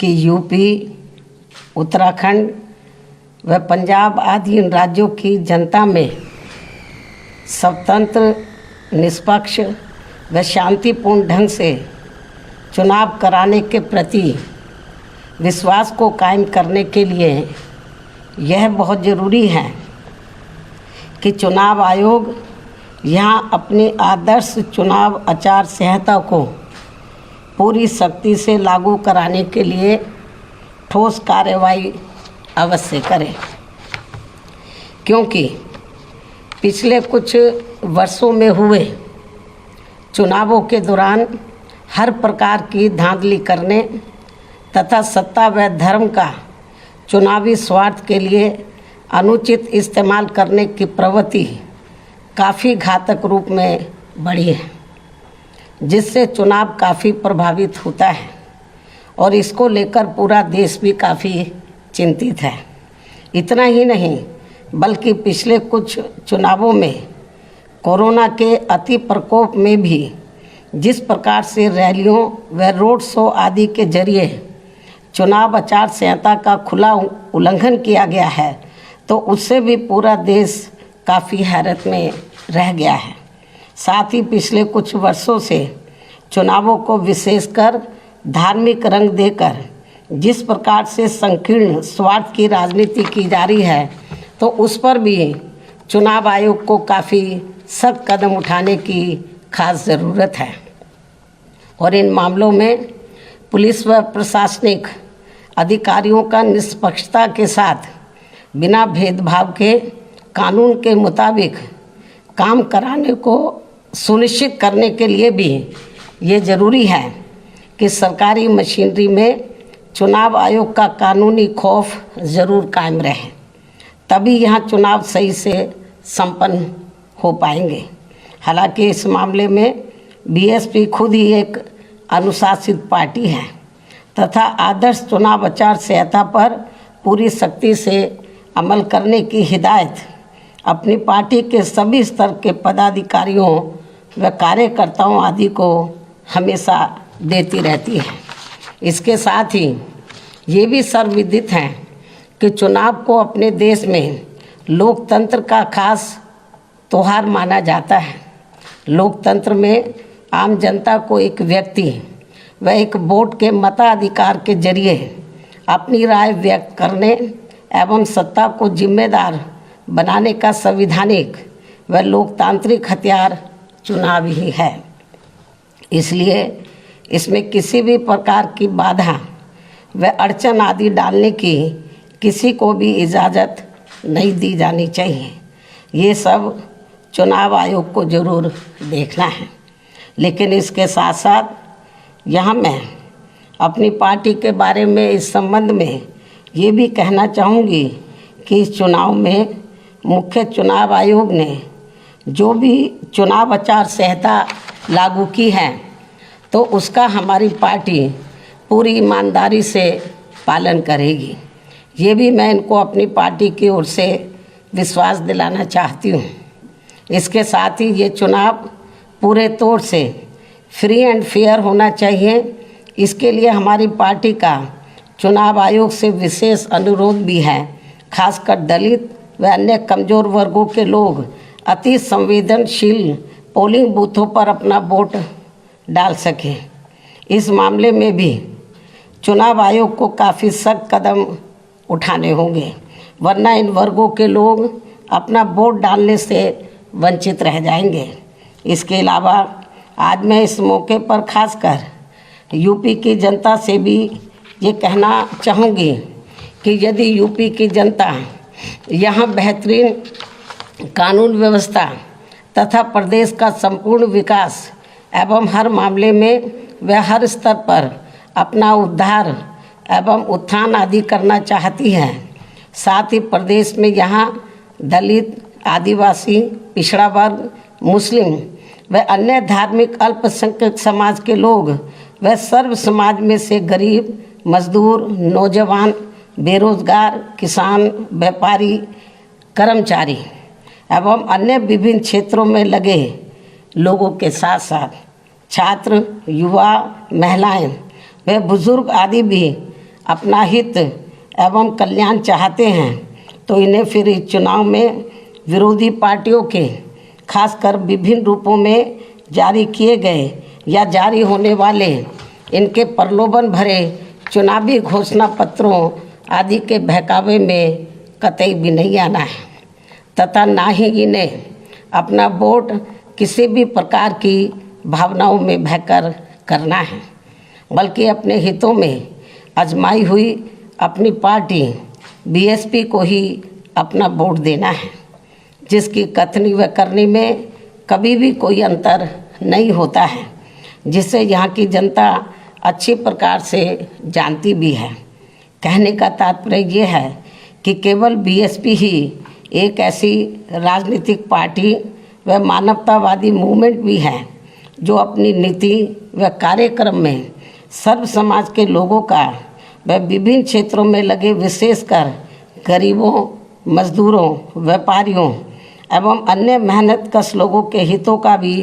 कि यूपी, उत्तराखंड व पंजाब आदि इन राज्यों की जनता में स्वतंत्र, निष्पक्ष व शांतिपूर्ण ढंग से चुनाव कराने के प्रति विश्वास को कायम करने के लिए यह बहुत ज़रूरी है कि चुनाव आयोग यहाँ अपनी आदर्श चुनाव आचार संहिता को पूरी सख्ती से लागू कराने के लिए ठोस कार्रवाई अवश्य करें, क्योंकि पिछले कुछ वर्षों में हुए चुनावों के दौरान हर प्रकार की धांधली करने तथा सत्ता व धर्म का चुनावी स्वार्थ के लिए अनुचित इस्तेमाल करने की प्रवृत्ति काफ़ी घातक रूप में बढ़ी है, जिससे चुनाव काफ़ी प्रभावित होता है और इसको लेकर पूरा देश भी काफ़ी चिंतित है। इतना ही नहीं बल्कि पिछले कुछ चुनावों में कोरोना के अति प्रकोप में भी जिस प्रकार से रैलियों व रोड शो आदि के जरिए चुनाव आचार संहिता का खुला उल्लंघन किया गया है, तो उससे भी पूरा देश काफ़ी हैरत में रह गया है। साथ ही पिछले कुछ वर्षों से चुनावों को विशेषकर धार्मिक रंग देकर जिस प्रकार से संकीर्ण स्वार्थ की राजनीति की जा रही है, तो उस पर भी चुनाव आयोग को काफ़ी सख्त कदम उठाने की खास ज़रूरत है और इन मामलों में पुलिस व प्रशासनिक अधिकारियों का निष्पक्षता के साथ बिना भेदभाव के कानून के मुताबिक काम कराने को सुनिश्चित करने के लिए भी ये ज़रूरी है कि सरकारी मशीनरी में चुनाव आयोग का कानूनी खौफ ज़रूर कायम रहे, तभी यहाँ चुनाव सही से संपन्न हो पाएंगे। हालांकि इस मामले में बीएसपी खुद ही एक अनुशासित पार्टी है तथा आदर्श चुनाव आचार संहिता पर पूरी सख्ती से अमल करने की हिदायत अपनी पार्टी के सभी स्तर के पदाधिकारियों व कार्यकर्ताओं आदि को हमेशा देती रहती है। इसके साथ ही ये भी सर्वविदित है कि चुनाव को अपने देश में लोकतंत्र का खास त्योहार माना जाता है। लोकतंत्र में आम जनता को एक व्यक्ति व एक वोट के मताधिकार के जरिए अपनी राय व्यक्त करने एवं सत्ता को जिम्मेदार बनाने का संवैधानिक व लोकतांत्रिक हथियार चुनाव ही है। इसलिए इसमें किसी भी प्रकार की बाधा व अड़चन आदि डालने की किसी को भी इजाज़त नहीं दी जानी चाहिए। ये सब चुनाव आयोग को ज़रूर देखना है। लेकिन इसके साथ साथ यहाँ मैं अपनी पार्टी के बारे में इस संबंध में ये भी कहना चाहूँगी कि इस चुनाव में मुख्य चुनाव आयोग ने जो भी चुनाव आचार संहिता लागू की है, तो उसका हमारी पार्टी पूरी ईमानदारी से पालन करेगी। ये भी मैं इनको अपनी पार्टी की ओर से विश्वास दिलाना चाहती हूँ। इसके साथ ही ये चुनाव पूरे तौर से फ्री एंड फेयर होना चाहिए। इसके लिए हमारी पार्टी का चुनाव आयोग से विशेष अनुरोध भी है, खासकर दलित व अन्य कमज़ोर वर्गों के लोग अति संवेदनशील पोलिंग बूथों पर अपना वोट डाल सकें। इस मामले में भी चुनाव आयोग को काफ़ी सख्त कदम उठाने होंगे, वरना इन वर्गों के लोग अपना वोट डालने से वंचित रह जाएंगे। इसके अलावा आज मैं इस मौके पर खासकर यूपी की जनता से भी ये कहना चाहूँगी कि यदि यूपी की जनता यहाँ बेहतरीन कानून व्यवस्था तथा प्रदेश का संपूर्ण विकास एवं हर मामले में व हर स्तर पर अपना उद्धार एवं उत्थान आदि करना चाहती है, साथ ही प्रदेश में यहाँ दलित, आदिवासी, पिछड़ा वर्ग, मुस्लिम व अन्य धार्मिक अल्पसंख्यक समाज के लोग व सर्व समाज में से गरीब, मजदूर, नौजवान, बेरोजगार, किसान, व्यापारी, कर्मचारी एवं अन्य विभिन्न क्षेत्रों में लगे लोगों के साथ साथ छात्र, युवा, महिलाएं व बुजुर्ग आदि भी अपना हित एवं कल्याण चाहते हैं तो इन्हें फिर इस चुनाव में विरोधी पार्टियों के खासकर विभिन्न रूपों में जारी किए गए या जारी होने वाले इनके प्रलोभन भरे चुनावी घोषणा पत्रों आदि के बहकावे में कतई भी नहीं आना है तथा ना ही इन्हें अपना वोट किसी भी प्रकार की भावनाओं में बहकर करना है, बल्कि अपने हितों में आजमाई हुई अपनी पार्टी बीएसपी को ही अपना वोट देना है, जिसकी कथनी व करनी में कभी भी कोई अंतर नहीं होता है, जिसे यहाँ की जनता अच्छी प्रकार से जानती भी है। कहने का तात्पर्य ये है कि केवल बीएसपी ही एक ऐसी राजनीतिक पार्टी व मानवतावादी मूवमेंट भी है जो अपनी नीति व कार्यक्रम में सर्व समाज के लोगों का व विभिन्न क्षेत्रों में लगे विशेषकर गरीबों, मजदूरों, व्यापारियों एवं अन्य मेहनतकश लोगों के हितों का भी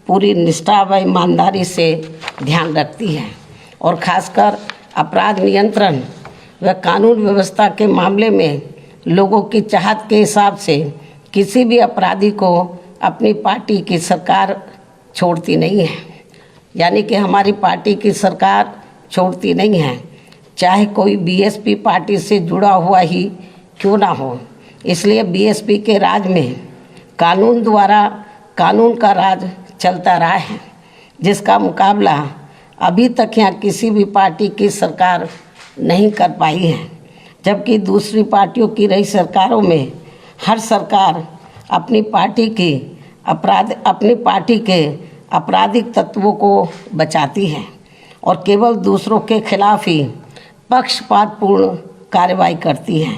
पूरी निष्ठा व ईमानदारी से ध्यान रखती है और खासकर अपराध नियंत्रण व कानून व्यवस्था के मामले में लोगों की चाहत के हिसाब से किसी भी अपराधी को अपनी पार्टी की सरकार छोड़ती नहीं है। यानी कि हमारी पार्टी की सरकार छोड़ती नहीं है, चाहे कोई बीएसपी पार्टी से जुड़ा हुआ ही क्यों ना हो। इसलिए बीएसपी के राज में कानून द्वारा कानून का राज चलता रहा है, जिसका मुकाबला अभी तक यहाँ किसी भी पार्टी की सरकार नहीं कर पाई है। जबकि दूसरी पार्टियों की रही सरकारों में हर सरकार अपनी पार्टी के आपराधिक तत्वों को बचाती है और केवल दूसरों के खिलाफ ही पक्षपातपूर्ण कार्रवाई करती है।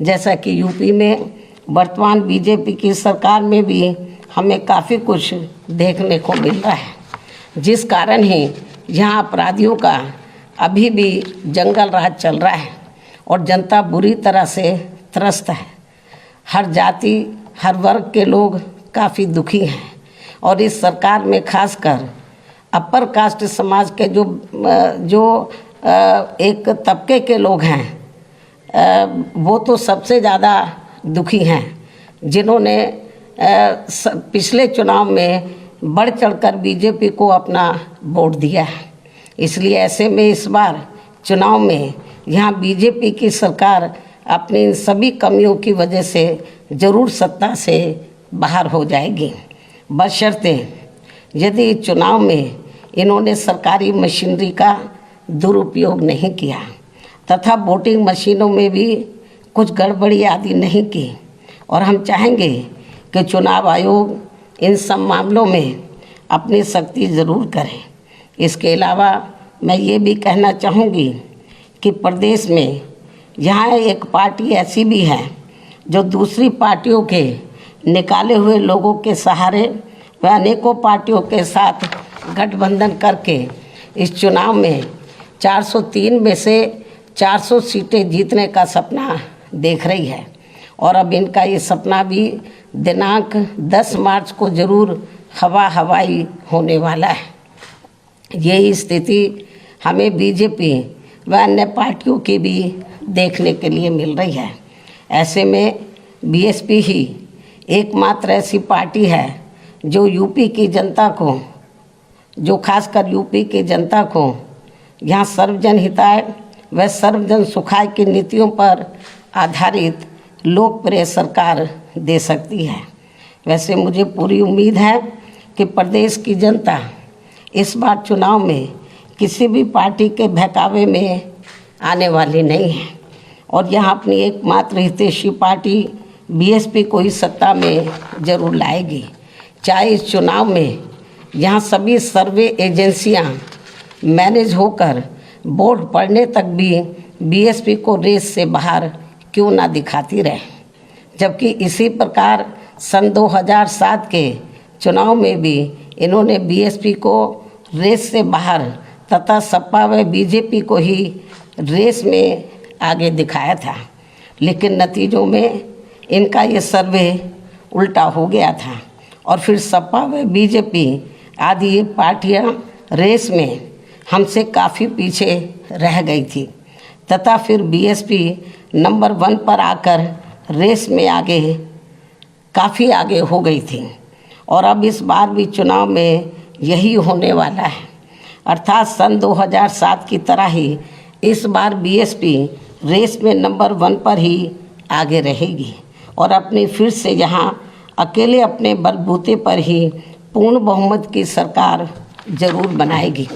जैसा कि यूपी में वर्तमान बीजेपी की सरकार में भी हमें काफ़ी कुछ देखने को मिल रहा है, जिस कारण ही यहाँ अपराधियों का अभी भी जंगल राज चल रहा है और जनता बुरी तरह से त्रस्त है। हर जाति, हर वर्ग के लोग काफ़ी दुखी हैं और इस सरकार में खासकर अपर कास्ट समाज के जो एक तबके के लोग हैं वो तो सबसे ज़्यादा दुखी हैं, जिन्होंने पिछले चुनाव में बढ़ चढ़कर बीजेपी को अपना वोट दिया है। इसलिए ऐसे में इस बार चुनाव में यहाँ बीजेपी की सरकार अपनी सभी कमियों की वजह से ज़रूर सत्ता से बाहर हो जाएगी, बशर्ते यदि चुनाव में इन्होंने सरकारी मशीनरी का दुरुपयोग नहीं किया तथा वोटिंग मशीनों में भी कुछ गड़बड़ी आदि नहीं की। और हम चाहेंगे कि चुनाव आयोग इन सब मामलों में अपनी सख्ती ज़रूर करें। इसके अलावा मैं ये भी कहना चाहूँगी कि प्रदेश में यहाँ एक पार्टी ऐसी भी है जो दूसरी पार्टियों के निकाले हुए लोगों के सहारे व अनेकों पार्टियों के साथ गठबंधन करके इस चुनाव में 403 में से 400 सीटें जीतने का सपना देख रही है और अब इनका ये सपना भी दिनांक 10 मार्च को ज़रूर हवाई होने वाला है। यही स्थिति हमें बीजेपी व अन्य पार्टियों की भी देखने के लिए मिल रही है। ऐसे में बीएसपी ही एकमात्र ऐसी पार्टी है जो यूपी की जनता को, जो खासकर यूपी की जनता को यहाँ सर्वजन हिताय व सर्वजन सुखाय की नीतियों पर आधारित लोकप्रिय सरकार दे सकती है। वैसे मुझे पूरी उम्मीद है कि प्रदेश की जनता इस बार चुनाव में किसी भी पार्टी के बहकावे में आने वाली नहीं है और यहाँ अपनी एकमात्र हितैषी पार्टी बीएसपी को ही सत्ता में ज़रूर लाएगी। चाहे इस चुनाव में यहाँ सभी सर्वे एजेंसियाँ मैनेज होकर वोट पड़ने तक भी बीएसपी को रेस से बाहर क्यों ना दिखाती रहे, जबकि इसी प्रकार सन 2007 के चुनाव में भी इन्होंने बीएसपी को रेस से बाहर तथा सपा व बीजेपी को ही रेस में आगे दिखाया था, लेकिन नतीजों में इनका ये सर्वे उल्टा हो गया था और फिर सपा व बीजेपी आदि ये पार्टियां रेस में हमसे काफ़ी पीछे रह गई थी। तथा फिर बीएसपी नंबर 1 पर आकर रेस में काफ़ी आगे हो गई थी और अब इस बार भी चुनाव में यही होने वाला है। अर्थात सन 2007 की तरह ही इस बार बीएसपी रेस में नंबर 1 पर ही आगे रहेगी और अपनी फिर से यहाँ अकेले अपने बलबूते पर ही पूर्ण बहुमत की सरकार जरूर बनाएगी।